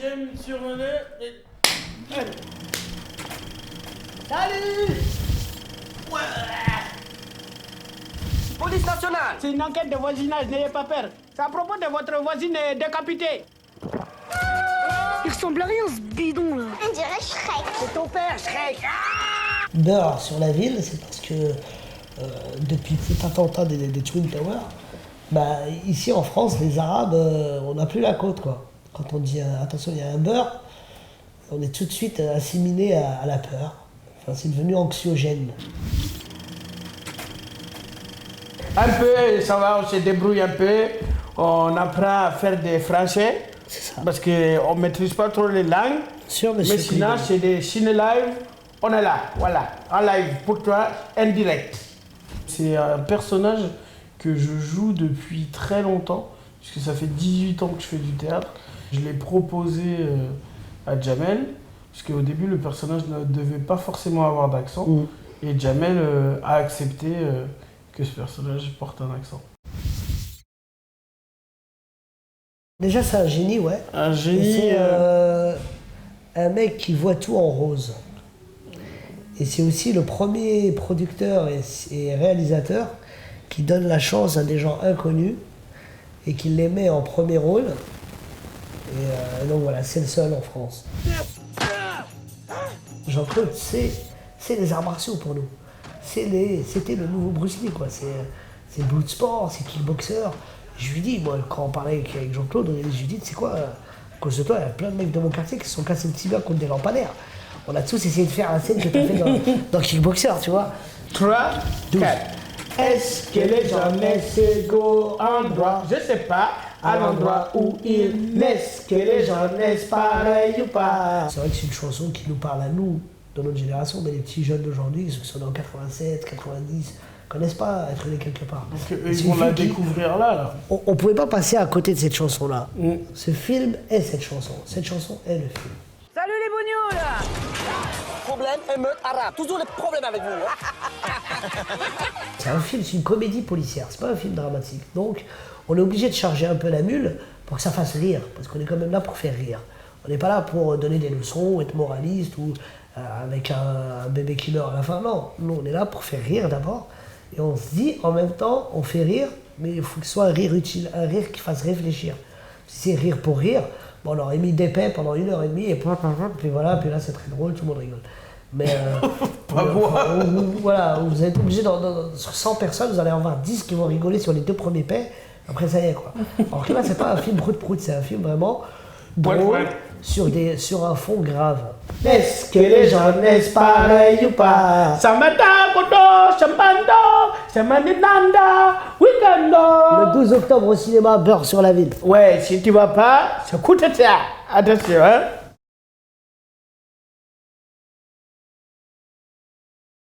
j'aime survoler. Salut! Ouais. Police nationale! C'est une enquête de voisinage, n'ayez pas peur. C'est à propos de votre voisine décapitée. Il ressemble à rien ce bidon là. On dirait Shrek. C'est ton père, Shrek. Beurre sur la ville, c'est parce que depuis cet attentat des Twin Towers, bah, ici en France, les Arabes, on n'a plus la côte quoi. Quand on dit attention, il y a un beurre, on est tout de suite assimilé à la peur. Enfin, c'est devenu anxiogène. Un peu, ça va, on se débrouille un peu. On apprend à faire des français. C'est ça. Parce qu'on ne maîtrise pas trop les langues. Sûr, Mais monsieur sinon, Privé. c'est des ciné live. On est là, voilà, en live pour toi, en direct. C'est un personnage que je joue depuis très longtemps, puisque ça fait 18 ans que je fais du théâtre. Je l'ai proposé à Jamel, parce qu'au début, le personnage ne devait pas forcément avoir d'accent. Et Jamel a accepté que ce personnage porte un accent. Déjà, c'est un génie, ouais. Un Et génie. c'est un mec qui voit tout en rose. Et c'est aussi le premier producteur et réalisateur qui donne la chance à des gens inconnus et qui les met en premier rôle. Et donc voilà, c'est le seul en France. Jean-Claude, c'est les arts martiaux pour nous. C'était le nouveau Bruce Lee, quoi. C'est Bloodsport, c'est Kickboxer. Je lui dis, moi, quand on parlait avec Jean-Claude, je lui dis, c'est quoi, à cause de toi, il y a plein de mecs de mon quartier qui se sont cassés le tibia contre des lampadaires. On a tous essayé de faire la scène que tu as fait dans Kickboxer, tu vois. 3, 4. Est-ce que les gens naissent égaux en droit? Je sais pas, à l'endroit où ils naissent, que les gens naissent pareil ou pas. C'est vrai que c'est une chanson qui nous parle à nous, de notre génération, mais les petits jeunes d'aujourd'hui, ceux qui sont dans 87, 90, connaissent pas être nés quelque part. Parce qu'eux, C'est ils vont une la fille qui- découvrir là. On pouvait pas passer à côté de cette chanson-là. Ce film est cette chanson. Cette chanson est le film. Salut les bougnols là! Problème, émeute, arabe. Toujours les problèmes avec vous. C'est un film, c'est une comédie policière, c'est pas un film dramatique. Donc, on est obligé de charger un peu la mule pour que ça fasse rire, parce qu'on est quand même là pour faire rire. On n'est pas là pour donner des leçons, être moraliste ou avec un bébé qui meurt à la fin. Non, nous on est là pour faire rire d'abord. Et on se dit, en même temps, on fait rire, mais il faut que ce soit un rire utile, un rire qui fasse réfléchir. Si c'est rire pour rire, bon, on aurait mis des paix pendant 1h30 et puis voilà, puis là c'est très drôle, tout le monde rigole. Mais Pas moi. voilà, vous êtes obligé, sur 100 personnes, vous allez en avoir 10 qui vont rigoler sur les 2 premiers paix, après ça y est quoi. Alors que là, c'est pas un film prout-prout, c'est un film vraiment drôle Ouais. sur un fond grave. Est-ce que les gens naissent pareil ou pas? Samada, Kodo, Shambando, Samaninanda, Wikando. Le 12 octobre au cinéma, Beurre sur la ville. Ouais, si tu vas pas, ça coûte ça. Attention, hein.